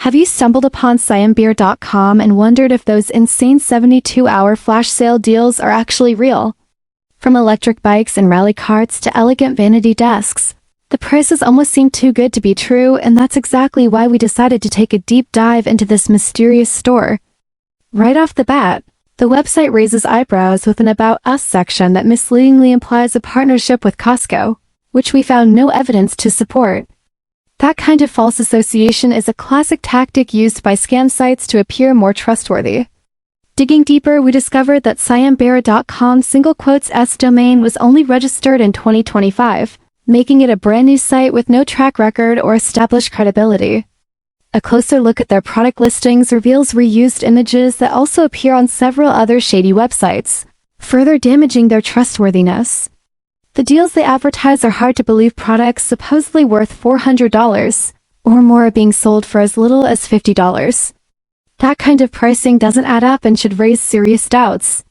Have you stumbled upon siambeer.com and wondered if those insane 72-hour flash sale deals are actually real? From electric bikes and rally carts to elegant vanity desks, the prices almost seem too good to be true, and that's exactly why we decided to take a deep dive into this mysterious store. Right off the bat, the website raises eyebrows with an About Us section that misleadingly implies a partnership with Costco, which we found no evidence to support. That kind of false association is a classic tactic used by scam sites to appear more trustworthy. Digging deeper, we discovered that siambeer.com's S domain was only registered in 2025, making it a brand new site with no track record or established credibility. A closer look at their product listings reveals reused images that also appear on several other shady websites, further damaging their trustworthiness. The deals they advertise are hard to believe. Products supposedly worth $400 or more are being sold for as little as $50. That kind of pricing doesn't add up and should raise serious doubts.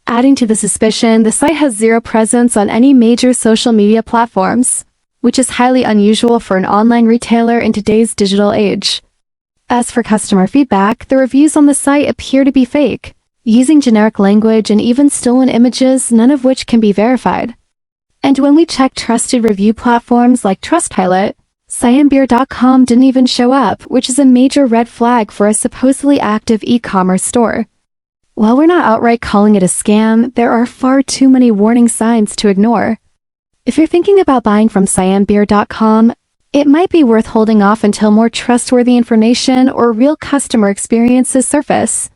Adding to the suspicion, the site has zero presence on any major social media platforms, which is highly unusual for an online retailer in today's digital age. As for customer feedback, the reviews on the site appear to be fake, using generic language and even stolen images, none of which can be verified. And when we checked trusted review platforms like Trustpilot, siambeer.com didn't even show up, which is a major red flag for a supposedly active e-commerce store. While we're not outright calling it a scam, there are far too many warning signs to ignore. If you're thinking about buying from siambeer.com, it might be worth holding off until more trustworthy information or real customer experiences surface.